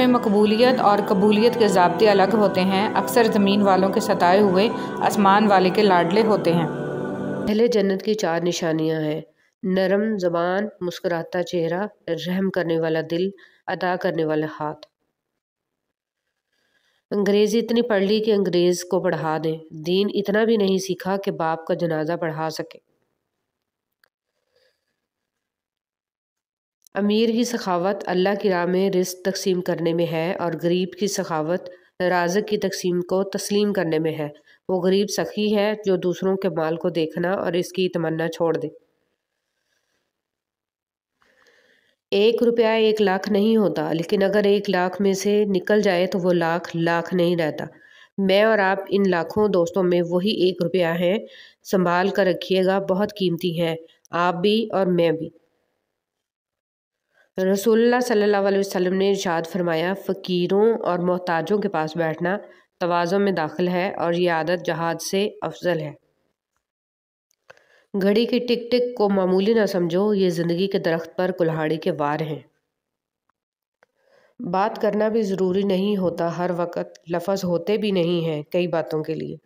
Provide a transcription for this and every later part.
में मकबूलियत और कबूलियत के ज़ाब्ते अलग होते हैं। अक्सर ज़मीन वालों के सताए हुए आसमान वाले के लाडले होते हैं। अहले जन्नत की 4 निशानियां हैं। नरम ज़बान, मुस्कुराता चेहरा, रहम करने वाला दिल, अता करने वाला हाथ। अंग्रेज़ी इतनी पढ़ ली कि अंग्रेज़ को पढ़ा दें, दीन इतना भी नहीं सीखा कि बाप का जनाजा पढ़ा सके। अमीर की सखावत अल्लाह की राह में रिज़्क़ तकसीम करने में है और गरीब की सखावत राज़िक़ की तकसीम को तस्लीम करने में है। वो गरीब सखी है जो दूसरों के माल को देखना और इसकी तमन्ना छोड़ दे। 1 रुपया 1 लाख नहीं होता, लेकिन अगर 1 लाख में से निकल जाए तो वो लाख लाख नहीं रहता। मैं और आप इन लाखों दोस्तों में वही 1 रुपया है। संभाल कर रखिएगा, बहुत कीमती है, आप भी और मैं भी। रसूलुल्लाह सल्लल्लाहु अलैहि वसल्लम ने इरशाद फरमाया, फ़कीरों और मोहताजों के पास बैठना तवाज़ुन में दाखिल है और ये आदत जहाद से अफजल है। घड़ी की टिक टिक को मामूली ना समझो, ये ज़िंदगी के दरख्त पर कुल्हाड़ी के वार हैं। बात करना भी ज़रूरी नहीं होता हर वक़्त, लफ्ज़ होते भी नहीं हैं कई बातों के लिए।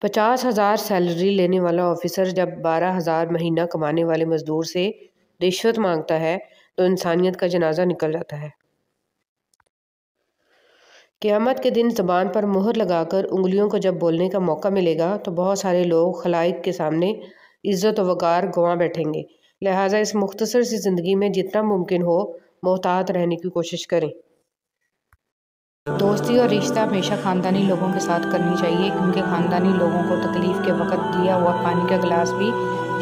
50,000 सैलरी लेने वाला ऑफिसर जब 12,000 महीना कमाने वाले मज़दूर से रिश्वत मांगता है तो इंसानियत का जनाजा निकल जाता है। क़यामत के दिन ज़बान पर मुहर लगाकर उंगलियों को जब बोलने का मौका मिलेगा तो बहुत सारे लोग खलाइक के सामने इज़्ज़त व वक़ार गंवा बैठेंगे। लिहाजा इस मुख्तसर सी ज़िंदगी में जितना मुमकिन हो मोहतात रहने की कोशिश करें। दोस्ती और रिश्ता हमेशा ख़ानदानी लोगों के साथ करनी चाहिए, क्योंकि ख़ानदानी लोगों को तकलीफ़ के वक़्त दिया हुआ पानी का गिलास भी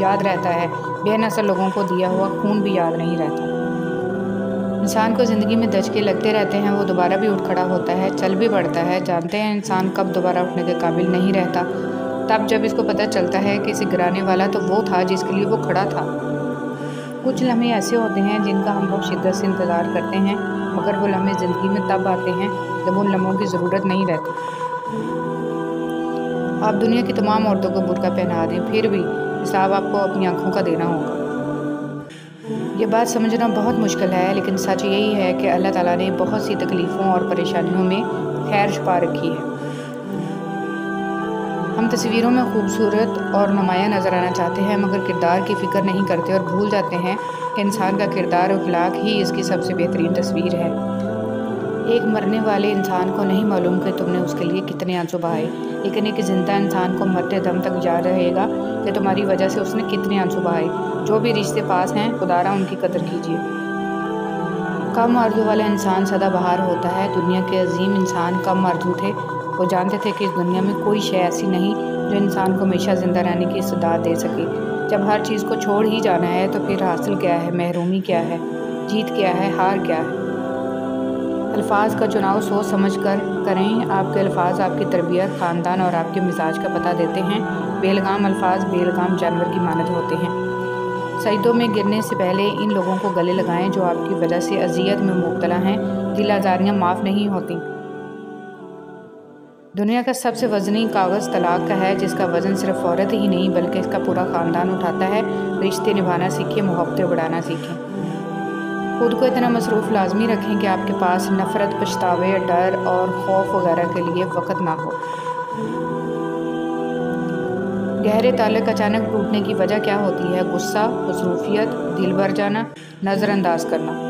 याद रहता है, बेनसब लोगों को दिया हुआ खून भी याद नहीं रहता। इंसान को ज़िंदगी में दचके लगते रहते हैं, वो दोबारा भी उठ खड़ा होता है, चल भी पड़ता है। जानते हैं इंसान कब दोबारा उठने के काबिल नहीं रहता? तब जब इसको पता चलता है कि इसे गिराने वाला तो वो था जिसके लिए वो खड़ा था। कुछ लम्हे ऐसे होते हैं जिनका हम बहुत शिद्दत से इंतज़ार करते हैं, मगर वो लम्हे ज़िंदगी में तब आते हैं जब उन लम्हों की ज़रूरत नहीं रहती। आप दुनिया की तमाम औरतों को बुर्का पहना दें, फिर भी हिसाब आपको अपनी आँखों का देना होगा। ये बात समझना बहुत मुश्किल है, लेकिन सच यही है कि अल्लाह ताला ने बहुत सी तकलीफ़ों और परेशानियों में खैर छुपा रखी है। हम तस्वीरों में खूबसूरत और नुमायाँ नज़र आना चाहते हैं, मगर किरदार की फ़िक्र नहीं करते और भूल जाते हैं कि इंसान का किरदार और अखलाक ही इसकी सबसे बेहतरीन तस्वीर है। एक मरने वाले इंसान को नहीं मालूम कि तुमने उसके लिए कितने आंसू बहाए, लेकिन एक ज़िंदा इंसान को मरते दम तक याद रहेगा कि तुम्हारी वजह से उसने कितने आंसू बहाए। जो भी रिश्ते पास हैं, खुदारा उनकी कदर कीजिए। कम आरज़ू वाला इंसान सदाबहार होता है। दुनिया के अजीम इंसान कम आरज़ू थे। वो जानते थे कि इस दुनिया में कोई शय ऐसी नहीं जो इंसान को हमेशा ज़िंदा रहने की इस्तेदाद दे सके। जब हर चीज़ को छोड़ ही जाना है तो फिर हासिल क्या है, महरूमी क्या है, जीत क्या है, हार क्या है। अल्फाज का चुनाव सोच समझ कर करें। आपके अल्फाज आपकी तरबियत, ख़ानदान और आपके मिजाज का पता देते हैं। बेलगाम अल्फाज बेलगाम जानवर की मानद होते हैं। सजदों में गिरने से पहले इन लोगों को गले लगाएं जो आपकी वजह से अजियत में मुब्तला हैं। दिल आज़ारियाँ माफ़ नहीं होती। दुनिया का सबसे वज़नी कागज़ तलाक का है, जिसका वज़न सिर्फ औरत ही नहीं बल्कि इसका पूरा ख़ानदान उठाता है। रिश्ते निभाना सीखें, मोहब्बतें बढ़ाना सीखें। खुद को इतना मसरूफ़ लाजमी रखें कि आपके पास नफ़रत, पछतावे, डर और खौफ वगैरह के लिए वक़्त ना हो। गहरे ताल्लुक़ अचानक टूटने की वजह क्या होती है? गुस्सा, मसरूफ़ियत, दिल भर जाना, नज़रअंदाज करना।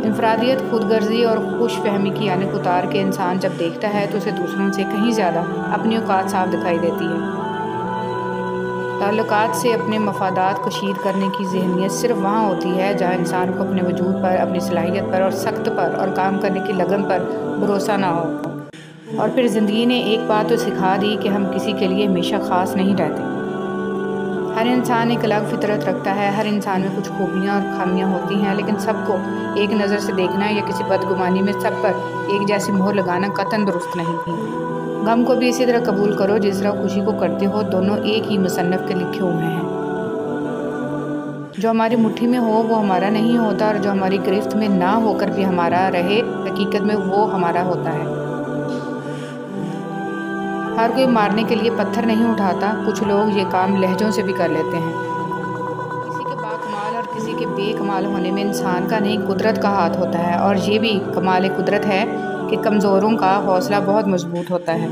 इनफरादियत, खुदगर्जी और खुश फहमी की यानिक उतार के इंसान जब देखता है तो उसे दूसरों से कहीं ज़्यादा अपनी औकात साफ दिखाई देती है। ताल्लुकात से अपने मफादात कशीद करने की ज़हनियत सिर्फ वहाँ होती है जहाँ इंसान को अपने वजूद पर, अपनी सलाहियत पर और सख्त पर और काम करने की लगन पर भरोसा ना हो। और फिर ज़िंदगी ने एक बात तो सिखा दी कि हम किसी के लिए हमेशा ख़ास नहीं रहते। हर इंसान एक अलग फितरत रखता है। हर इंसान में कुछ खूबियाँ और खामियाँ होती हैं, लेकिन सबको एक नज़र से देखना या किसी बदगुमानी में सब पर एक जैसी मोहर लगाना कतई दुरुस्त नहीं। गम को भी इसी तरह कबूल करो जिस तरह खुशी को करते हो। दोनों एक ही मुसन्नफ़ के लिखे हुए हैं। जो हमारी मुट्ठी में हो वो हमारा नहीं होता, और जो हमारी गिरफ्त में ना होकर भी हमारा रहे हकीकत में वो हमारा होता है। हर कोई मारने के लिए पत्थर नहीं उठाता। कुछ लोग ये काम लहजों से भी कर लेते हैं। किसी के बाकमाल और किसी के बेकमाल होने में इंसान का नहीं कुदरत का हाथ होता है, और ये भी कमाल कुदरत है कि कमज़ोरों का हौसला बहुत मजबूत होता है।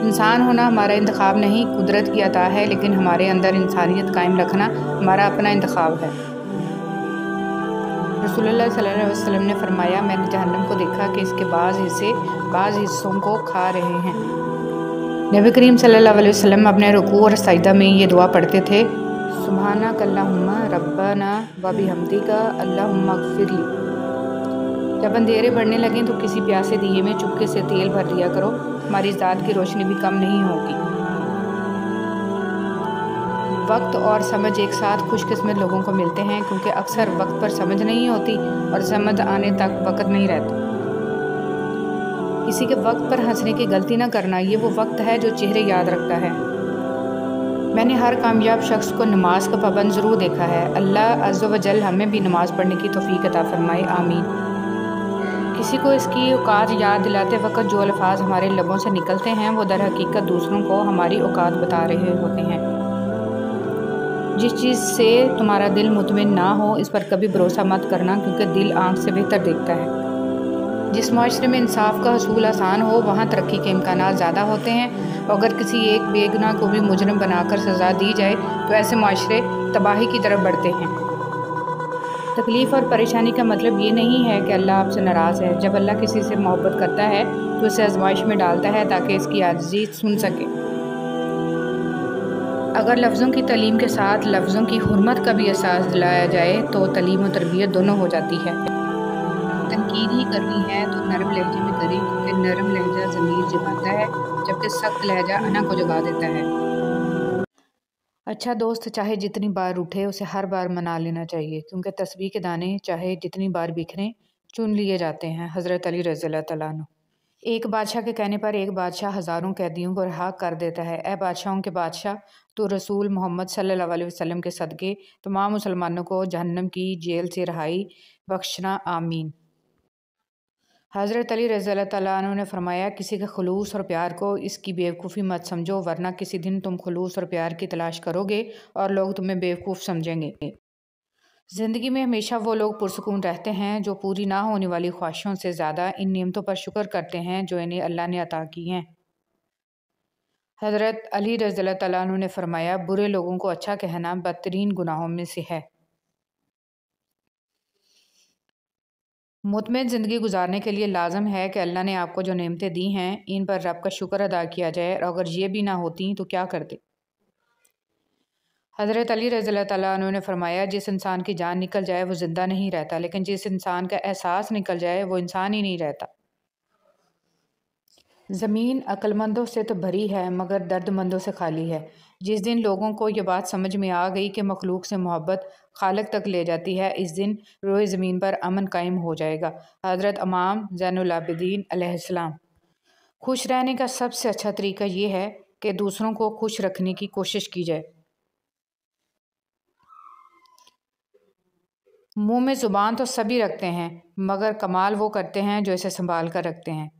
इंसान होना हमारा इंतखाब नहीं, कुदरत की अता है, लेकिन हमारे अंदर इंसानियत कायम रखना हमारा अपना इंतखाब है। रसूलुल्लाह सल्लल्लाहु अलैहि वसल्लम ने फरमाया, मैंने जहन्नम को देखा कि इसके बाज़ हिस्सों को खा रहे हैं। नबी करीम सल्लल्लाहु अलैहि वसल्लम अपने रुकू और सजदा में ये दुआ पढ़ते थे, सुब्हानक अल्लाहुम्मा रब्बना व बिहम्दिका अल्लाहुम्मा अग़फ़िरली। जब अंधेरे बढ़ने लगें तो किसी प्यासे दिए में चुपके से तेल भर दिया करो, हमारी ज़ात की रोशनी भी कम नहीं होगी। वक्त और समझ एक साथ खुशकिस्मत लोगों को मिलते हैं, क्योंकि अक्सर वक्त पर समझ नहीं होती और समझ आने तक वक्त नहीं रहता। किसी के वक्त पर हंसने की गलती ना करना, ये वो वक्त है जो चेहरे याद रखता है। मैंने हर कामयाब शख्स को नमाज का पाबंद ज़रूर देखा है। अल्लाह अज़्ज़ व जल हमें भी नमाज़ पढ़ने की तौफ़ीक अता फरमाए, आमीन। किसी को इसकी औकात याद दिलाते वक्त जो अल्फाज हमारे लबों से निकलते हैं वो दर हकीकत दूसरों को हमारी औकात बता रहे होते हैं। जिस चीज़ से तुम्हारा दिल मुतमिन ना हो, इस पर कभी भरोसा मत करना, क्योंकि दिल आँख से बेहतर देखता है। जिस माशरे में इंसाफ का हसूल आसान हो, वहाँ तरक्की के इम्कानात ज़्यादा होते हैं। और अगर किसी एक बेगुनाह को भी मुजरिम बनाकर सज़ा दी जाए तो ऐसे माशरे तबाही की तरफ बढ़ते हैं। तकलीफ़ और परेशानी का मतलब ये नहीं है कि अल्लाह आपसे नाराज़ है। जब अल्लाह किसी से मोहब्बत करता है तो उसे आजमाइश में डालता है ताकि इसकी आजिज़ी सुन सके। अगर लफ्ज़ों की तालीम के साथ लफ्ज़ों की हुर्मत का भी एहसास दिलाया जाए तो तालीम और तरबियत दोनों हो जाती है। तनकीद ही करनी है तो नरम लहजे में करें, क्योंकि नरम लहजा ज़मीर जगाता है, जबकि सख्त लहजा अना को जगा देता है। अच्छा दोस्त चाहे जितनी बार उठे उसे हर बार मना लेना चाहिए, क्योंकि तस्बीह के दाने चाहे जितनी बार बिखरें चुन लिए जाते हैं। हज़रत अली रज़ियल्लाहु तआला अन्हु। एक बादशाह के कहने पर एक बादशाह हज़ारों कैदियों को रिहा कर देता है। ए बादशाहों के बादशाह, तो रसूल मोहम्मद सल्लल्लाहु अलैहि वसल्लम के सदक़े तमाम मुसलमानों को जहन्नम की जेल से रहाई बख्शना, आमीन। हज़रत अली रज़ियल्लाहु तआला अन्हु ने फरमाया, किसी के खुलूस और प्यार को इसकी बेवकूफ़ी मत समझो, वरना किसी दिन तुम खुलूस और प्यार की तलाश करोगे और लोग तुम्हें बेवकूफ़ समझेंगे। ज़िंदगी में हमेशा वो लोग पुरसुकून रहते हैं जो पूरी ना होने वाली ख्वाहिशों से ज़्यादा इन नेमतों पर शुक्र करते हैं जो इन्हें अल्लाह ने अता की हैं। हज़रत अली रज़ियल्लाहु तआला अन्हु ने फरमाया, बुरे लोगों को अच्छा कहना बदतरीन गुनाहों में से है। मुतमईन ज़िंदगी गुजारने के लिए लाजम है कि अल्लाह ने आपको जो नेमतें दी हैं इन पर रब का शुक्र अदा किया जाए, और अगर ये भी ना होती तो क्या करते। हज़रत अली रज़ियल्लाहु तआला अन्हु ने फरमाया, जिस इंसान की जान निकल जाए वो ज़िंदा नहीं रहता, लेकिन जिस इंसान का एहसास निकल जाए वो इंसान ही नहीं रहता। ज़मीन अक्लमंदों से तो भरी है मगर दर्दमंदों से खाली है। जिस दिन लोगों को ये बात समझ में आ गई कि मखलूक से मोहब्बत खालिक तक ले जाती है, इस दिन रोए ज़मीन पर अमन कायम हो जाएगा। हज़रत इमाम ज़ैनुल आबिदीन अलैहिस्सलाम। खुश रहने का सबसे अच्छा तरीका ये है कि दूसरों को खुश रखने की कोशिश की जाए। मुंह में ज़ुबान तो सभी रखते हैं, मगर कमाल वो करते हैं जो इसे संभाल कर रखते हैं।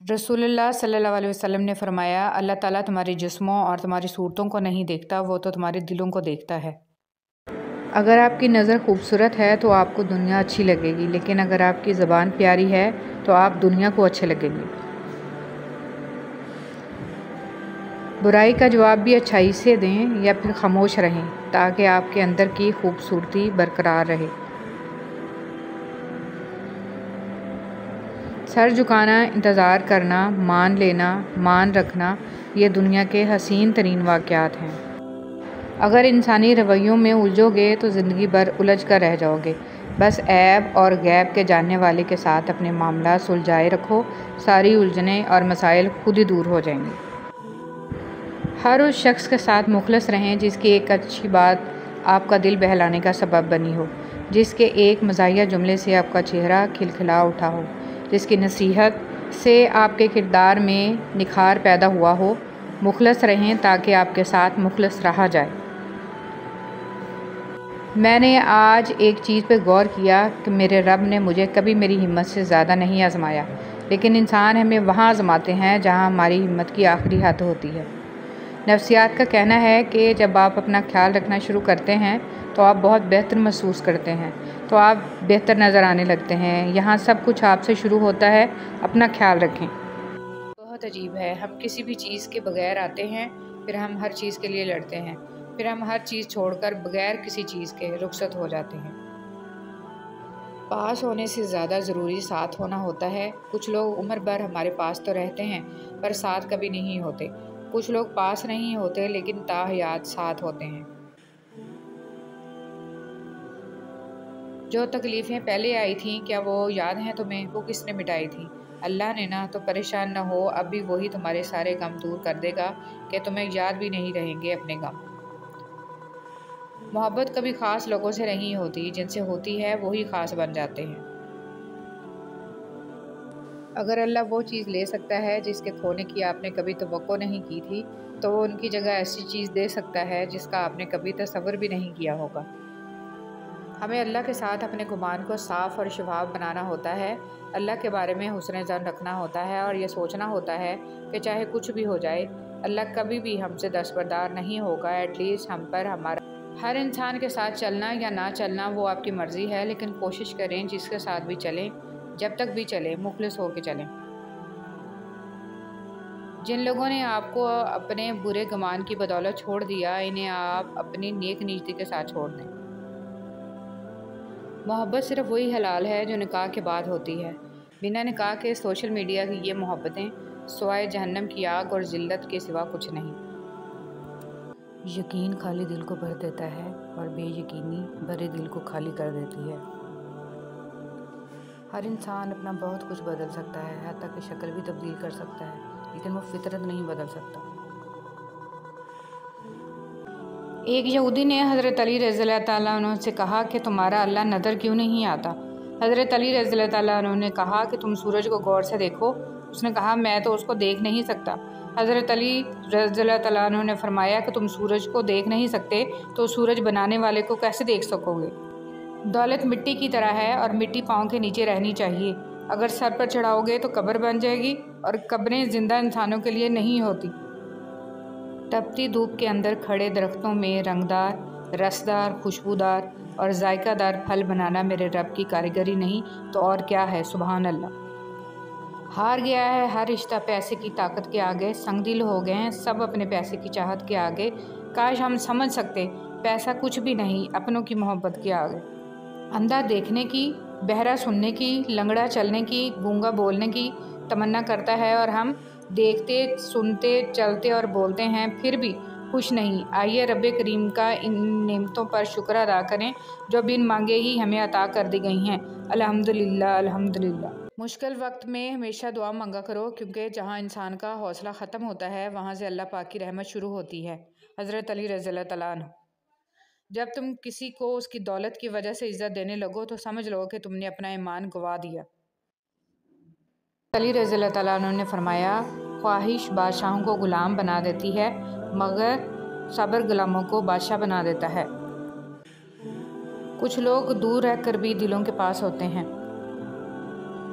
रसूलुल्लाह सल्लल्लाहु अलैहि वसल्लम ने फरमाया, अल्लाह ताला तुम्हारे जिस्मों और तुम्हारी सूरतों को नहीं देखता, वो तो तुम्हारे दिलों को देखता है। अगर आपकी नज़र खूबसूरत है तो आपको दुनिया अच्छी लगेगी, लेकिन अगर आपकी ज़बान प्यारी है तो आप दुनिया को अच्छे लगेंगे। बुराई का जवाब भी अच्छाई से दें या फिर खामोश रहें, ताकि आपके अंदर की खूबसूरती बरकरार रहे। सर झुकाना, इंतज़ार करना, मान लेना, मान रखना, ये दुनिया के हसीन तरीन वाक़यात हैं। अगर इंसानी रवैयों में उलझोगे तो ज़िंदगी भर उलझ कर रह जाओगे। बस ऐब और गैब के जानने वाले के साथ अपने मामला सुलझाए रखो, सारी उलझनें और मसाइल खुद ही दूर हो जाएंगे। हर उस शख्स के साथ मुखलस रहें जिसकी एक अच्छी बात आपका दिल बहलाने का सबब बनी हो, जिसके एक मज़ाहिया जुमले से आपका चेहरा खिलखिला उठा हो, जिसकी नसीहत से आपके किरदार में निखार पैदा हुआ हो। मुखलस रहें ताकि आपके साथ मुखलस रहा जाए। मैंने आज एक चीज़ पर गौर किया कि मेरे रब ने मुझे कभी मेरी हिम्मत से ज़्यादा नहीं आजमाया, लेकिन इंसान हमें वहाँ आजमाते हैं जहाँ हमारी हिम्मत की आखिरी हद होती है। नफ्सियात का कहना है कि जब आप अपना ख्याल रखना शुरू करते हैं तो आप बहुत बेहतर महसूस करते हैं, तो आप बेहतर नज़र आने लगते हैं। यहाँ सब कुछ आपसे शुरू होता है, अपना ख्याल रखें। बहुत अजीब है, हम किसी भी चीज़ के बगैर आते हैं, फिर हम हर चीज़ के लिए लड़ते हैं, फिर हम हर चीज़ छोड़कर बगैर किसी चीज़ के रुखसत हो जाते हैं। पास होने से ज़्यादा ज़रूरी साथ होना होता है। कुछ लोग उम्र भर हमारे पास तो रहते हैं पर साथ कभी नहीं होते। कुछ लोग पास नहीं होते लेकिन ताहयात साथ होते हैं। जो तकलीफ़ें पहले आई थीं क्या वो याद हैं तुम्हें? वो किसने मिटाई थी? अल्लाह ने ना। तो परेशान न हो, अब भी वही तुम्हारे सारे गम दूर कर देगा कि तुम्हें याद भी नहीं रहेंगे अपने गम। मोहब्बत कभी ख़ास लोगों से नहीं होती, जिनसे होती है वही ख़ास बन जाते हैं। अगर अल्लाह वो चीज़ ले सकता है जिसके खोने की आपने कभी तवक्को नहीं की थी, तो वो उनकी जगह ऐसी चीज़ दे सकता है जिसका आपने कभी तसव्वुर भी नहीं किया होगा। हमें अल्लाह के साथ अपने गुमान को साफ़ और शफाफ बनाना होता है। अल्लाह के बारे में हुस्न ज़न रखना होता है और ये सोचना होता है कि चाहे कुछ भी हो जाए, अल्लाह कभी भी हमसे दस्तबरदार नहीं होगा। एटलीस्ट हम पर हमारा हर इंसान के साथ चलना या ना चलना वो आपकी मर्ज़ी है, लेकिन कोशिश करें जिसके साथ भी चलें, जब तक भी चलें, मुखलिस होकर चलें। जिन लोगों ने आपको अपने बुरे गुमान की बदौलत छोड़ दिया, इन्हें आप अपनी नेक नीयती के साथ छोड़ दें। मोहब्बत सिर्फ वही हलाल है जो निकाह के बाद होती है। बिना निकाह के सोशल मीडिया की ये मोहब्बतें सिवाय जहन्नम की आग और जिल्लत के सिवा कुछ नहीं। यकीन खाली दिल को भर देता है और बेयकीनी भरे दिल को खाली कर देती है। हर इंसान अपना बहुत कुछ बदल सकता है, हत्ता कि शक्ल भी तब्दील कर सकता है, लेकिन वो फितरत नहीं बदल सकता। एक यहूदी ने हज़रत अली रज़ियल्लाहु ताला अन्हु से कहा कि तुम्हारा अल्लाह नज़र क्यों नहीं आता? हज़रत अली रज़ियल्लाहु ताला अन्हु ने कहा कि तुम सूरज को गौर से देखो। उसने कहा मैं तो उसको देख नहीं सकता। हज़रत अली रज़ियल्लाहु ताला अन्हु ने फरमाया कि तुम सूरज को देख नहीं सकते तो सूरज बनाने वाले को कैसे देख सकोगे? दौलत मिट्टी की तरह है और मिट्टी पाँव के नीचे रहनी चाहिए। अगर सर पर चढ़ाओगे तो कब्र बन जाएगी और कब्रें ज़िंदा इंसानों के लिए नहीं होती। तपती धूप के अंदर खड़े दरख्तों में रंगदार, रसदार, खुशबूदार और जायकादार फल बनाना मेरे रब की कारीगरी नहीं तो और क्या है। सुभान अल्लाह। हार गया है हर रिश्ता पैसे की ताकत के आगे। संगदिल हो गए हैं सब अपने पैसे की चाहत के आगे। काश हम समझ सकते पैसा कुछ भी नहीं अपनों की मोहब्बत के आगे। अंधा देखने की, बहरा सुनने की, लंगड़ा चलने की, गूंगा बोलने की तमन्ना करता है और हम देखते, सुनते, चलते और बोलते हैं फिर भी खुश नहीं। आइए रब करीम का इन नेमतों पर शुक्र अदा करें जो बिन मांगे ही हमें अता कर दी गई हैं। अल्हम्दुलिल्लाह, अल्हम्दुलिल्लाह। मुश्किल वक्त में हमेशा दुआ मांगा करो, क्योंकि जहाँ इंसान का हौसला ख़त्म होता है वहाँ से अल्लाह पाक की रहमत शुरू होती है। हज़रत अली रज़ियल्लाहु ताला अन्हु। जब तुम किसी को उसकी दौलत की वजह से इज़्ज़त देने लगो तो समझ लो कि तुमने अपना ईमान गंवा दिया। अली रज़ियल्लाहु ताला अन्हु ने फरमाया, ख्वाहिश बादशाहों को ग़ुलाम बना देती है मगर सब्र गुलामों को बादशाह बना देता है। कुछ लोग दूर रहकर भी दिलों के पास होते हैं।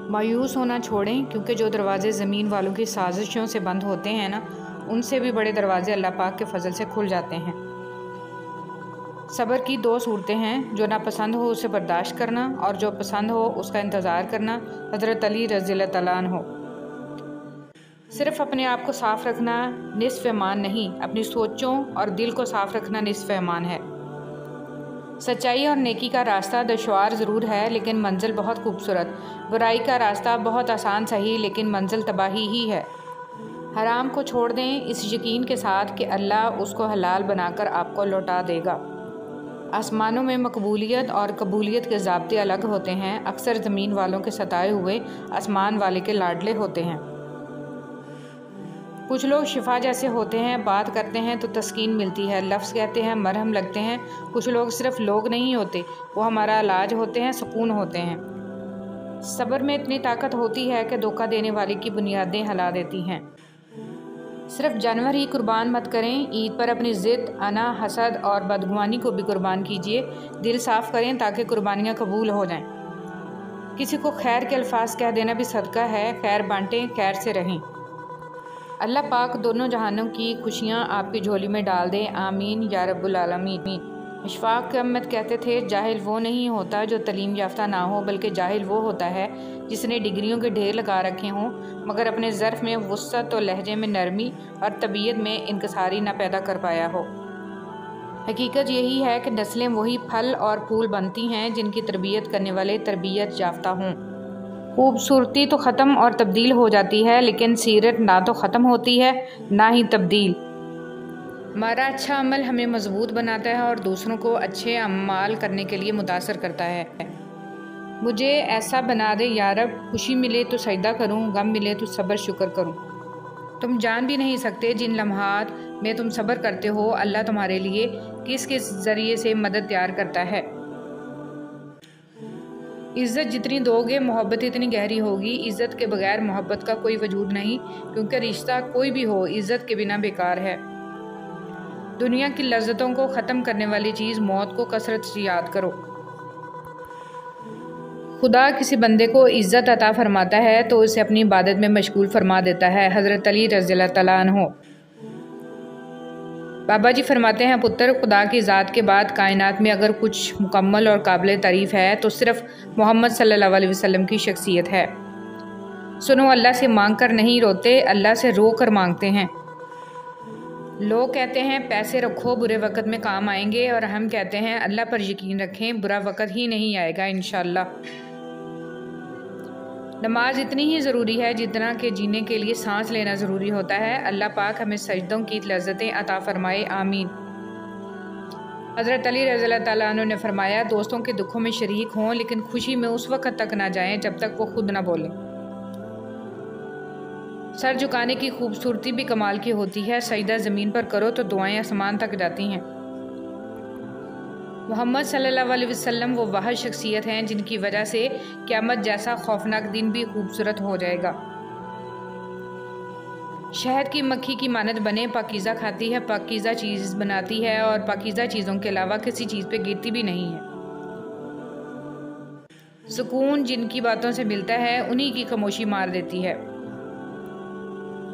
मायूस होना छोड़ें, क्योंकि जो दरवाज़े ज़मीन वालों की साजिशों से बंद होते हैं ना, उनसे भी बड़े दरवाज़े अल्लाह पाक के फजल से खुल जाते हैं। सब्र की दो सूरतें हैं, जो नापसंद हो उसे बर्दाश्त करना और जो पसंद हो उसका इंतज़ार करना। हज़रत अली रज़ियल्लाहु ताला अन्हु। सिर्फ़ अपने आप को साफ़ रखना निस्फ़ ईमान नहीं, अपनी सोचों और दिल को साफ़ रखना निस्फ़ ईमान है। सच्चाई और नेकी का रास्ता दुश्वार ज़रूर है लेकिन मंजिल बहुत खूबसूरत। बुराई का रास्ता बहुत आसान सही लेकिन मंजिल तबाही ही है। हराम को छोड़ दें इस यकीन के साथ कि अल्लाह उसको हलाल बनाकर आपको लौटा देगा। आसमानों में मकबूलियत और कबूलियत के ज़ाब्ते अलग होते हैं। अक्सर ज़मीन वालों के सताए हुए आसमान वाले के लाडले होते हैं। कुछ लोग शिफा जैसे होते हैं, बात करते हैं तो तस्कीन मिलती है, लफ्ज़ कहते हैं मरहम लगते हैं। कुछ लोग सिर्फ लोग नहीं होते, वो हमारा इलाज होते हैं, सुकून होते हैं। सब्र में इतनी ताकत होती है कि धोखा देने वाले की बुनियादें हिला देती हैं। सिर्फ जानवर ही कुर्बान मत करें, ईद पर अपनी ज़िद, अना, हसद और बदगुमानी को भी कुर्बान कीजिए। दिल साफ़ करें ताकि कुर्बानियाँ कबूल हो जाएं। किसी को खैर के अल्फाज कह देना भी सदका है। खैर बांटें, खैर से रहें। अल्लाह पाक दोनों जहानों की खुशियाँ आपकी झोली में डाल दें, आमीन या रब्बुल आलमीन। अशफाक अहमद कहते थे, जाहिल वो नहीं होता जो तलीम याफ्ता ना हो, बल्कि जाहिल वो होता है जिसने डिग्रियों के ढेर लगा रखे हों मगर अपने ज़र्फ़ में वुस्अत और लहजे में नरमी और तबीयत में इनकसारी ना पैदा कर पाया हो। हकीकत यही है कि नस्लें वही फल और फूल बनती हैं जिनकी तरबियत करने वाले तरबियत याफ्ता हों। खूबसूरती तो ख़त्म और तब्दील हो जाती है, लेकिन सीरत ना तो ख़त्म होती है ना ही तब्दील। हमारा अच्छा अमल हमें मजबूत बनाता है और दूसरों को अच्छे अमाल करने के लिए मुतासर करता है। मुझे ऐसा बना दे या रब, खुशी मिले तो सजदा करूं, गम मिले तो सब्र शुक्र करूं। तुम जान भी नहीं सकते जिन लम्हात में तुम सब्र करते हो अल्लाह तुम्हारे लिए किस किस ज़रिए से मदद तैयार करता है। इज़्ज़त जितनी दोगे मोहब्बत इतनी गहरी होगी। इज़्ज़त के बगैर मोहब्बत का कोई वजूद नहीं, क्योंकि रिश्ता कोई भी हो इज़्ज़त के बिना बेकार है। दुनिया की लज्जतों को ख़त्म करने वाली चीज़ मौत को कसरत से याद करो। खुदा किसी बंदे को इज़्ज़त अता फरमाता है तो उसे अपनी इबादत में मशगूल फरमा देता है। हज़रत अली रज़ियल्लाहु तआला अन्हु। बाबा जी फरमाते हैं, पुत्र, खुदा की ज़ात के बाद कायनात में अगर कुछ मुकम्मल और काबिल तारीफ़ है तो सिर्फ़ मोहम्मद सल्लल्लाहु अलैहि वसल्लम की शख्सियत है। सुनो, अल्लाह से मांग कर नहीं रोते, अल्लाह से रो कर मांगते हैं। लोग कहते हैं पैसे रखो बुरे वक़्त में काम आएंगे, और हम कहते हैं अल्लाह पर यकीन रखें, बुरा वक़्त ही नहीं आएगा इंशाअल्लाह। नमाज इतनी ही ज़रूरी है जितना कि जीने के लिए सांस लेना ज़रूरी होता है। अल्लाह पाक हमें सजदों की लज्जतें अता फरमाए, आमीन। हज़रत अली रज़ियल्लाहु तआला अन्हु ने फरमाया, दोस्तों के दुखों में शरीक हों, लेकिन खुशी में उस वक़्त तक ना जाएं जब तक वो खुद ना बोलें। सर झुकाने की खूबसूरती भी कमाल की होती है। सजदा ज़मीन पर करो तो दुआएं आसमान तक जाती हैं। मोहम्मद सल्लल्लाहु अलैहि वसल्लम वो वाहिद शख्सियत हैं जिनकी वजह से क़यामत जैसा खौफनाक दिन भी खूबसूरत हो जाएगा। शहद की मक्खी की मानद बने, पाकीज़ा खाती है, पाकीज़ा चीज़ बनाती है और पाकीज़ा चीज़ों के अलावा किसी चीज़ पे गिरती भी नहीं है। सुकून जिनकी बातों से मिलता है उन्हीं की खामोशी मार देती है।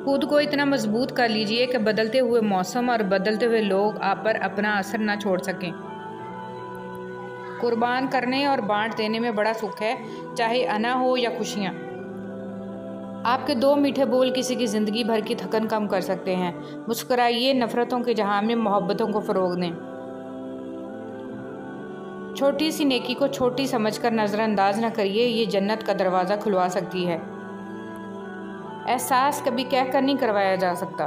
खुद को इतना मजबूत कर लीजिए कि बदलते हुए मौसम और बदलते हुए लोग आप पर अपना असर ना छोड़ सकें। कुर्बान करने और बांट देने में बड़ा सुख है, चाहे अना हो या खुशियाँ। आपके दो मीठे बोल किसी की ज़िंदगी भर की थकन कम कर सकते हैं। मुस्कुराइए, नफ़रतों के जहां में मोहब्बतों को फ़रोग़ दें। छोटी सी नेकी को छोटी समझकर नज़रअंदाज न करिए, ये जन्नत का दरवाज़ा खुलवा सकती है। एहसास कभी कहकर नहीं करवाया जा सकता।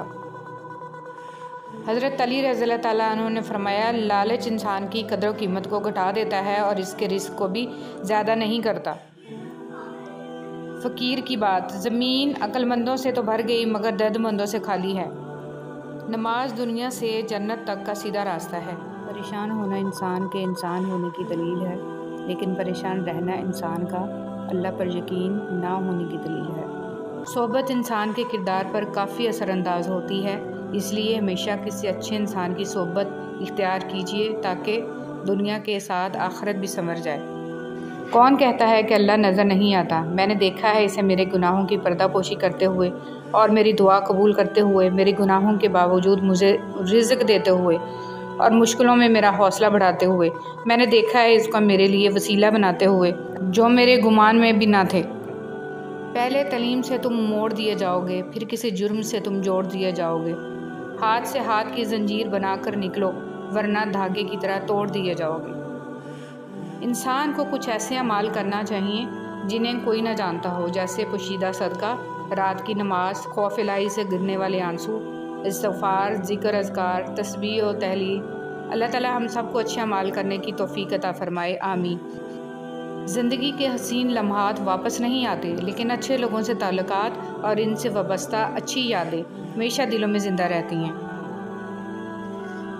हज़रत अली रज़ियल्लाहु तआला अन्हु ने फरमाया, लालच इंसान की कदर कीमत को घटा देता है और इसके रिस्क को भी ज़्यादा नहीं करता। फ़कीर की बात, ज़मीन अक्लमंदों से तो भर गई मगर दर्दमंदों से खाली है। नमाज दुनिया से जन्नत तक का सीधा रास्ता है। परेशान होना इंसान के इंसान होने की दलील है, लेकिन परेशान रहना इंसान का अल्लाह पर यकीन ना होने की दलील है। सोहबत इंसान के किरदार पर काफ़ी असरअंदाज होती है, इसलिए हमेशा किसी अच्छे इंसान की सोहबत इख्तियार कीजिए ताकि दुनिया के साथ आखिरत भी संवर जाए। कौन कहता है कि अल्लाह नज़र नहीं आता? मैंने देखा है इसे मेरे गुनाहों की पर्दापोशी करते हुए और मेरी दुआ कबूल करते हुए, मेरे गुनाहों के बावजूद मुझे रिज़्क़ देते हुए और मुश्किलों में मेरा हौसला बढ़ाते हुए। मैंने देखा है इसका मेरे लिए वसीला बनाते हुए जो मेरे गुमान में भी ना थे। पहले तलीम से तुम मोड़ दिए जाओगे, फिर किसी जुर्म से तुम जोड़ दिए जाओगे। हाथ से हाथ की जंजीर बनाकर निकलो, वरना धागे की तरह तोड़ दिए जाओगे। इंसान को कुछ ऐसे अमाल करना चाहिए जिन्हें कोई ना जानता हो, जैसे पोशीदा सदका, रात की नमाज, खौफ इलाही से गिरने वाले आंसू, इस्तिग़फ़ार, ज़िक्र, अज़कार, तस्बीह और तहलील। अल्लाह ताला हम सबको अच्छे अमाल करने की तौफ़ीक़ अता फ़रमाए, आमीन। ज़िंदगी के हसीन लम्हात वापस नहीं आते, लेकिन अच्छे लोगों से ताल्लुकात और इनसे वाबस्ता अच्छी यादें हमेशा दिलों में ज़िंदा रहती हैं।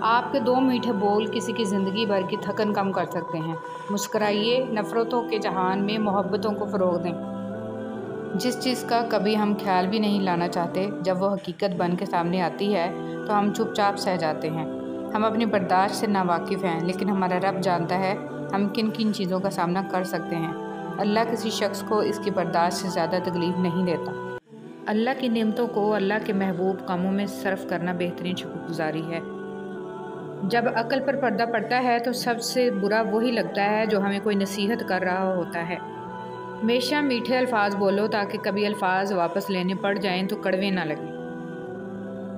आपके दो मीठे बोल किसी की ज़िंदगी भर की थकन कम कर सकते हैं। मुस्कराइए, नफ़रतों के जहान में मोहब्बतों को फ़रोग़ दें। जिस चीज़ का कभी हम ख्याल भी नहीं लाना चाहते, जब वो हकीकत बन के सामने आती है तो हम चुपचाप सह जाते हैं। हम अपनी बर्दाश्त से नावाकिफ़ हैं, लेकिन हमारा रब जानता है हम किन किन चीज़ों का सामना कर सकते हैं। अल्लाह किसी शख्स को इसकी बर्दाश्त से ज़्यादा तकलीफ़ नहीं देता। अल्लाह की नेमतों को अल्लाह के महबूब कामों में सर्फ करना बेहतरीन शुक्रगुजारी है। जब अक्ल पर पर्दा पड़ता है तो सबसे बुरा वही लगता है जो हमें कोई नसीहत कर रहा होता है। हमेशा मीठे अल्फाज बोलो ताकि कभी अल्फाज वापस लेने पड़ जाएं तो कड़वे ना लगें।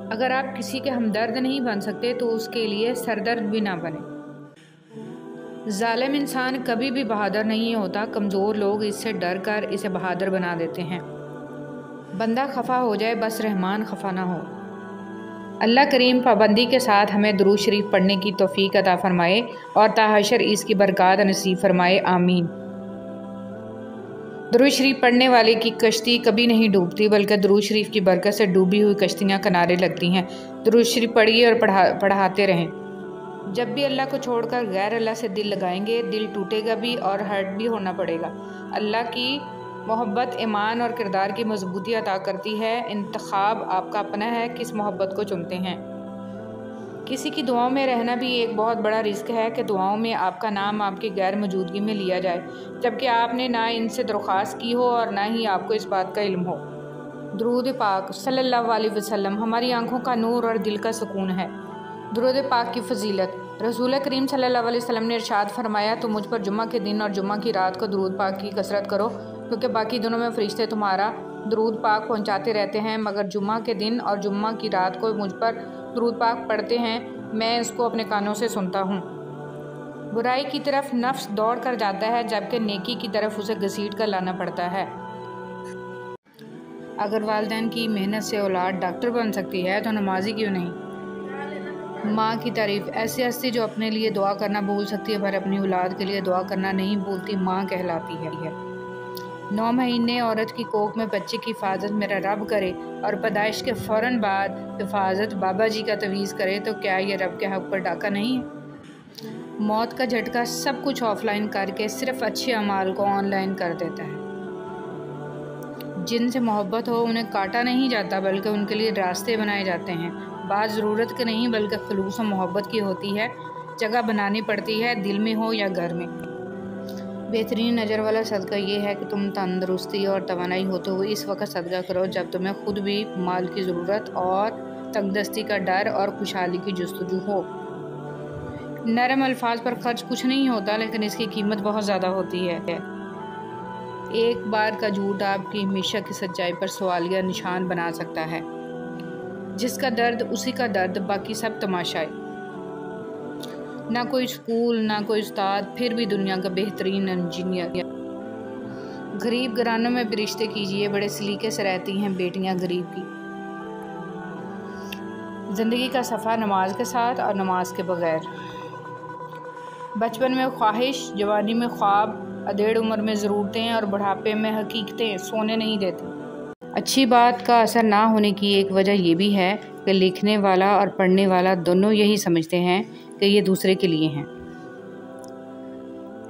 अगर आप किसी के हमदर्द नहीं बन सकते तो उसके लिए सरदर्द भी ना बने। जालिम इंसान कभी भी बहादुर नहीं होता, कमज़ोर लोग इससे डर कर इसे बहादुर बना देते हैं। बंदा खफा हो जाए बस रहमान खफा ना हो। अल्लाह करीम पाबंदी के साथ हमें दुरूद शरीफ पढ़ने की तौफीक अता फरमाए और ताहशर इसकी बरकत नसीब फरमाए, आमीन। दुरूद शरीफ पढ़ने वाले की कश्ती कभी नहीं डूबती, बल्कि दुरूद शरीफ की बरकत से डूबी हुई कश्तियाँ किनारे लगती हैं। दुरूद शरीफ पढ़िए और पढ़ाते रहें। जब भी अल्लाह को छोड़कर गैर अल्लाह से दिल लगाएंगे, दिल टूटेगा भी और हर्ट भी होना पड़ेगा। अल्लाह की मोहब्बत ईमान और किरदार की मजबूती अता करती है। इंतखाब आपका अपना है, किस मोहब्बत को चुनते हैं। किसी की दुआओं में रहना भी एक बहुत बड़ा रिस्क है कि दुआओं में आपका नाम आपकी गैर मौजूदगी में लिया जाए, जबकि आपने ना इनसे दरख्वास्त की हो और ना ही आपको इस बात का इल्म हो। दुरूद पाक सल्लल्लाहु अलैहि वसल्लम हमारी आंखों का नूर और दिल का सुकून है। दुरूद पाक की फजीलत, रसूल करीम सल्लल्लाहु अलैहि वसल्लम ने इरशाद फरमाया, तो मुझ पर जुम्मा के दिन और जुम्मा की रात को दुरूद पाक की कसरत करो, क्योंकि बाकी दिनों में फरिश्ते तुम्हारा दुरूद पाक पहुंचाते रहते हैं, मगर जुम्मा के दिन और जुम्मा की रात को मुझ पर दुरूद पाक पढ़ते हैं, मैं इसको अपने कानों से सुनता हूँ। बुराई की तरफ नफ्स दौड़ कर जाता है, जबकि नेकी की तरफ उसे घसीट कर लाना पड़ता है। अगर वालिदैन की मेहनत से औलाद डॉक्टर बन सकती है तो नमाजी क्यों नहीं। माँ की तारीफ़, ऐसी हस्ती जो अपने लिए दुआ करना भूल सकती है पर अपनी औलाद के लिए दुआ करना नहीं भूलती, माँ कहलाती है। 9 महीने औरत की कोख में बच्चे की हिफाजत मेरा रब करे और पैदाइश के फ़ौरन बाद हिफाजत बाबा जी का तवीज़ करे, तो क्या ये रब के हक़ पर डाका नहीं है। मौत का झटका सब कुछ ऑफलाइन करके सिर्फ अच्छे अमाल को ऑनलाइन कर देता है। जिनसे मोहब्बत हो उन्हें काटा नहीं जाता, बल्कि उनके लिए रास्ते बनाए जाते हैं। बात ज़रूरत के नहीं बल्कि खलूस और मोहब्बत की होती है। जगह बनानी पड़ती है, दिल में हो या घर में। बेहतरीन नज़र वाला सदका ये है कि तुम तंदरुस्ती और तवानाई होते हुए इस वक्त सदका करो जब तुम्हें खुद भी माल की ज़रूरत और तंगदस्ती का डर और खुशहाली की जुस्तजू हो। नरम अल्फाज पर खर्च कुछ नहीं होता, लेकिन इसकी कीमत बहुत ज़्यादा होती है। एक बार का झूठ आपकी हमेशा की सच्चाई पर सवालिया निशान बना सकता है। जिसका दर्द उसी का दर्द, बाकी सब तमाशाई। ना कोई स्कूल ना कोई उस्ताद, फिर भी दुनिया का बेहतरीन इंजीनियर। गरीब घरानों में भी रिश्ते कीजिए, बड़े सलीके से रहती हैं बेटियां गरीब की। ज़िंदगी का सफ़र नमाज के साथ और नमाज के बगैर। बचपन में ख्वाहिश, जवानी में ख्वाब, अधेड़ उम्र में ज़रूरतें और बुढ़ापे में हकीकतें सोने नहीं देती। अच्छी बात का असर ना होने की एक वजह यह भी है कि लिखने वाला और पढ़ने वाला दोनों यही समझते हैं कि ये दूसरे के लिए हैं।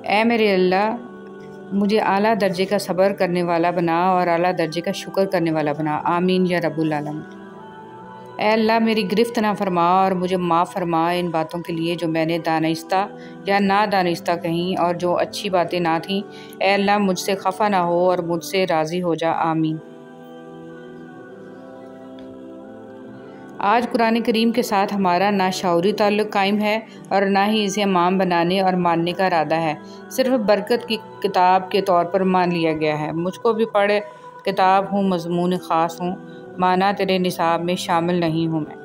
ऐ मेरे अल्लाह, मुझे आला दर्जे का सब्र करने वाला बना और आला दर्जे का शुक्र करने वाला बना, आमीन या रब्बुल आलमीन। ऐ अल्लाह, मेरी गिरफ्त ना फरमा और मुझे माफ़ फरमा इन बातों के लिए जो मैंने दानिस्ता या ना दानिस्ता कहीं और जो अच्छी बातें ना थीं। ऐ अल्लाह, मुझसे खफा ना हो और मुझसे राज़ी हो जा, आमीन। आज कुरान करीम के साथ हमारा ना शाउरी ताल्लुक़ कायम है और ना ही इसे इमाम बनाने और मानने का इरादा है। सिर्फ बरकत की किताब के तौर पर मान लिया गया है। मुझको भी पढ़ किताब हूँ, मज़मून ख़ास हूँ, माना तेरे निसाब में शामिल नहीं हूँ मैं।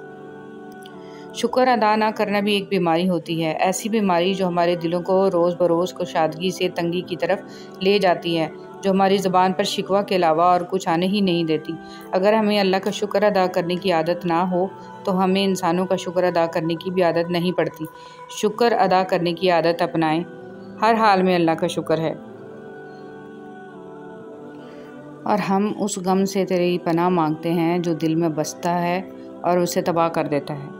शुक्र अदा ना करना भी एक बीमारी होती है, ऐसी बीमारी जो हमारे दिलों को रोज़ बरोज़ कुशादगी से तंगी की तरफ ले जाती है, जो हमारी ज़ुबान पर शिकवा के अलावा और कुछ आने ही नहीं देती। अगर हमें अल्लाह का शुक्र अदा करने की आदत ना हो तो हमें इंसानों का शुक्र अदा करने की भी आदत नहीं पड़ती। शुक्र अदा करने की आदत अपनाएं, हर हाल में अल्लाह का शुक्र है। और हम उस गम से तेरी पनाह मांगते हैं जो दिल में बसता है और उसे तबाह कर देता है।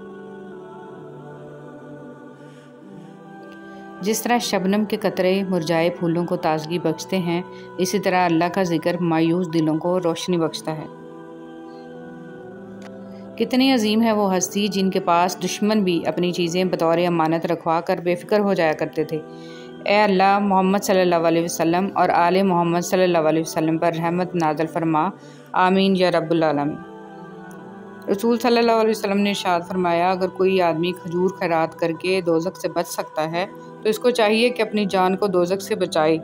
जिस तरह शबनम के कतरे मुरझाए फूलों को ताजगी बख्शते हैं, इसी तरह अल्लाह का जिक्र मायूस दिलों को रोशनी बख्शता है। कितनी अजीम है वो हस्ती जिनके पास दुश्मन भी अपनी चीज़ें बतौर अमानत रखवा कर बेफिक्र हो जाया करते थे। ए अल्लाह, मोहम्मद सल्लल्लाहु अलैहि वसल्लम और आले मोहम्मद सल्लल्लाहु अलैहि वसल्लम पर रहमत नाज़िल फरमा, आमीन या रब्बुल आलमीन। रसूल सल्लल्लाहु अलैहि वसल्लम ने इरशाद फरमाया, अगर कोई आदमी खजूर खैरात करके दोज़ख से बच सकता है तो इसको चाहिए कि अपनी जान को दोज़ख से बचाए।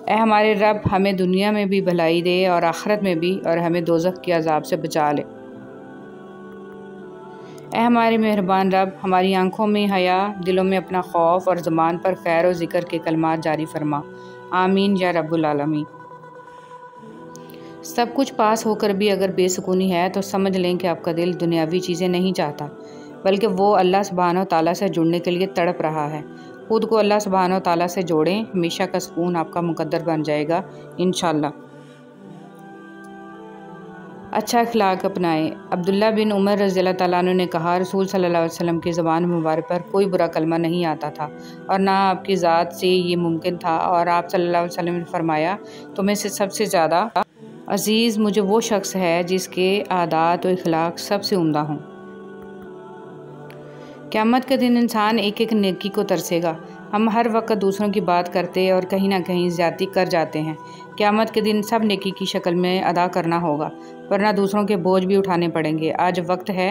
ए हमारे रब, हमें दुनिया में भी भलाई दे और आखिरत में भी, और हमें दोज़ख के अज़ाब से बचा ले। ए हमारे मेहरबान रब, हमारी आँखों में हया, दिलों में अपना खौफ और ज़ुबान पर खैर और ज़िक्र के कलमात जारी फरमा, आमीन या रब्बुल आलमीन। सब कुछ पास होकर भी अगर बेसुकूनी है तो समझ लें कि आपका दिल दुनियावी चीज़ें नहीं चाहता, बल्कि वो अल्लाह सुब्हानहू व तआला से जुड़ने के लिए तड़प रहा है। खुद को अल्लाह सुब्हानहू व तआला से जोड़ें, हमेशा का सुकून आपका मुकद्दर बन जाएगा इंशाअल्लाह। अच्छा अखलाक अपनाएं। अब्दुल्ला बिन उमर रज़ियल्लाहु तआला अन्हु ने कहा, रसूल सल्लल्लाहु अलैहि वसल्लम की ज़बान मुबारक पर कोई बुरा कलमा नहीं आता था और ना आपकी ज़ात से ये मुमकिन था, और आप सल्लल्लाहु अलैहि वसल्लम ने फरमाया, तुम्हें से सबसे ज़्यादा अज़ीज़ मुझे वो शख्स है जिसके आदात और इखलाक सबसे उम्दा हों। क़यामत के दिन इंसान एक एक नेकी को तरसेगा। हम हर वक्त दूसरों की बात करते और कहीं ना कहीं ज़्यादती कर जाते हैं। क़यामत के दिन सब नेकी की शक्ल में अदा करना होगा, वरना दूसरों के बोझ भी उठाने पड़ेंगे। आज वक्त है,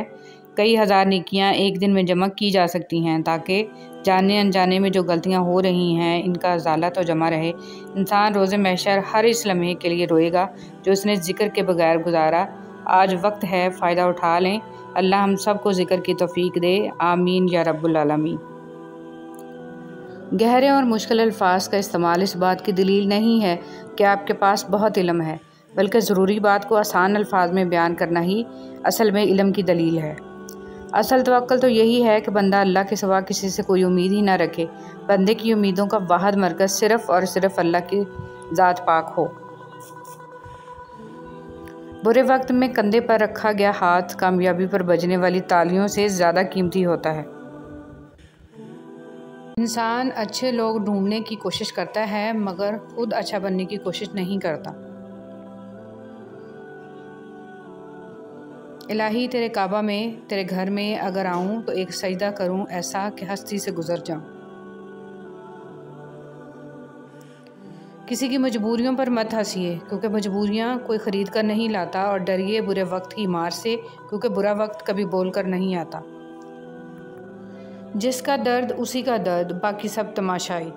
कई हज़ार नेकियां एक दिन में जमा की जा सकती हैं, ताकि जाने अनजाने में जो गलतियां हो रही हैं इनका ज़ाला तो जमा रहे। इंसान रोज़े महशर हर इस लम्हे के लिए रोएगा जो उसने ज़िक्र के बगैर गुजारा। आज वक्त है, फ़ायदा उठा लें। अल्लाह हम सब को ज़िक्र की तौफ़ीक दे, आमीन या रब्बुल आलमीन। गहरे और मुश्किल अल्फाज का इस्तेमाल इस बात की दलील नहीं है कि आपके पास बहुत इल्म है, बल्कि ज़रूरी बात को आसान अल्फाज में बयान करना ही असल में इल्म की दलील है। असल तवक्कुल तो यही है कि बंदा अल्लाह के सिवा किसी से कोई उम्मीद ही ना रखे। बंदे की उम्मीदों का वाहिद मरकज़ सिर्फ़ और सिर्फ अल्लाह की ज़ात पाक हो। बुरे वक्त में कंधे पर रखा गया हाथ कामयाबी पर बजने वाली तालियों से ज़्यादा कीमती होता है। इंसान अच्छे लोग ढूंढने की कोशिश करता है, मगर खुद अच्छा बनने की कोशिश नहीं करता। इलाही, तेरे काबा में, तेरे घर में अगर आऊँ तो एक सजदा करूँ ऐसा कि हस्ती से गुज़र जाऊँ। किसी की मजबूरियों पर मत हंसिए, क्योंकि मजबूरियाँ कोई ख़रीद कर नहीं लाता, और डरिए बुरे वक्त की मार से, क्योंकि बुरा वक्त कभी बोल कर नहीं आता। जिसका दर्द उसी का दर्द, बाकी सब तमाशाई।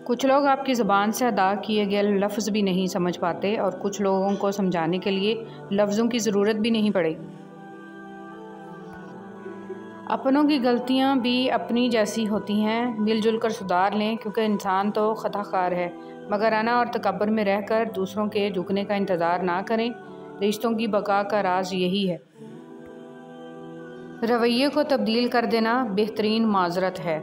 कुछ लोग आपकी ज़ुबान से अदा किए गए लफ्ज़ भी नहीं समझ पाते, और कुछ लोगों को समझाने के लिए लफ्ज़ों की ज़रूरत भी नहीं पड़ेगी। अपनों की गलतियाँ भी अपनी जैसी होती हैं, मिलजुल कर सुधार लें, क्योंकि इंसान तो ख़ताकार है। मगर अना और तकब्बुर में रहकर दूसरों के झुकने का इंतज़ार ना करें। रिश्तों की बका का राज यही है। रवैये को तब्दील कर देना बेहतरीन माजरत है।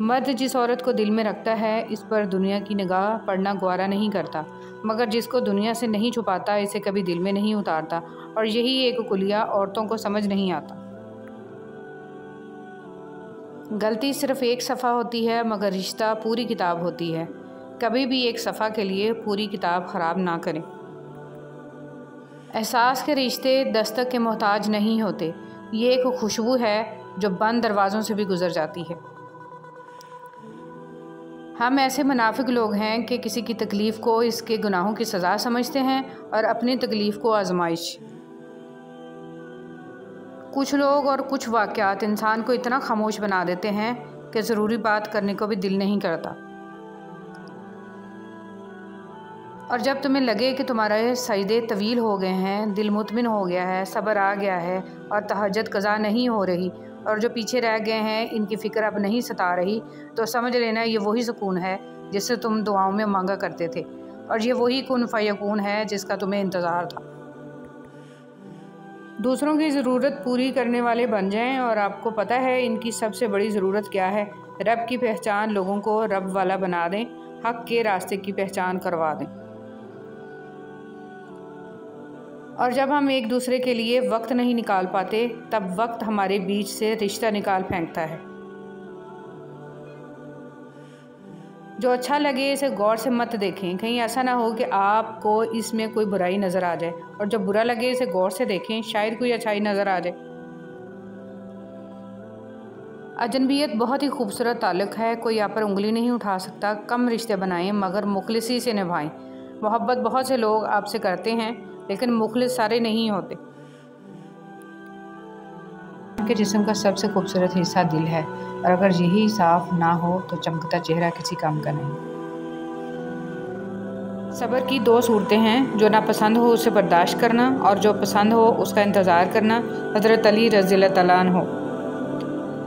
मर्द जिस औरत को दिल में रखता है, इस पर दुनिया की निगाह पड़ना गवारा नहीं करता, मगर जिसको दुनिया से नहीं छुपाता, इसे कभी दिल में नहीं उतारता। और यही एक कुलिया औरतों को समझ नहीं आता। गलती सिर्फ एक सफ़ा होती है, मगर रिश्ता पूरी किताब होती है। कभी भी एक सफ़ा के लिए पूरी किताब ख़राब ना करें। एहसास के रिश्ते दस्तक के मोहताज नहीं होते। ये एक खुशबू है जो बंद दरवाज़ों से भी गुजर जाती है। हम ऐसे मुनाफिक लोग हैं कि किसी की तकलीफ़ को इसके गुनाहों की सज़ा समझते हैं और अपनी तकलीफ़ को आजमाइश। कुछ लोग और कुछ वाक़यात इंसान को इतना खामोश बना देते हैं कि ज़रूरी बात करने को भी दिल नहीं करता। और जब तुम्हें लगे कि तुम्हारे सजदे तवील हो गए हैं, दिल मुतमिन हो गया है, सब्र आ गया है और तहज्जुद क़ज़ा नहीं हो रही, और जो पीछे रह गए हैं इनकी फ़िक्र अब नहीं सता रही, तो समझ लेना ये वही सुकून है जिससे तुम दुआओं में मांगा करते थे, और ये वही कुन फ़यकून है जिसका तुम्हें इंतज़ार था। दूसरों की ज़रूरत पूरी करने वाले बन जाएं, और आपको पता है इनकी सबसे बड़ी ज़रूरत क्या है। रब की पहचान लोगों को रब वाला बना दें, हक़ के रास्ते की पहचान करवा दें। और जब हम एक दूसरे के लिए वक्त नहीं निकाल पाते, तब वक्त हमारे बीच से रिश्ता निकाल फेंकता है। जो अच्छा लगे इसे गौर से मत देखें, कहीं ऐसा ना हो कि आपको इसमें कोई बुराई नज़र आ जाए, और जो बुरा लगे इसे गौर से देखें, शायद कोई अच्छाई नज़र आ जाए। अजनबियत बहुत ही खूबसूरत ताल्लुक़ है, कोई आप पर उंगली नहीं उठा सकता। कम रिश्ते बनाएं मगर मुखलिसी से निभाएं। मोहब्बत बहुत से लोग आपसे करते हैं लेकिन मुखलिस सारे नहीं होते। के जिस्म का सबसे खूबसूरत हिस्सा दिल है और अगर यही साफ ना हो तो चमकता चेहरा किसी काम का नहीं। सब्र की दो सूरतें हैं, जो नापसंद हो उसे बर्दाश्त करना और जो पसंद हो उसका इंतज़ार करना। हज़रत अली रज़ियल्लाहु तआला अन्हु।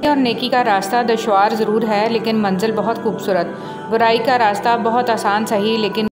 और नेकी का रास्ता दुश्वार ज़रूर है लेकिन मंजिल बहुत खूबसूरत। बुराई का रास्ता बहुत आसान सही लेकिन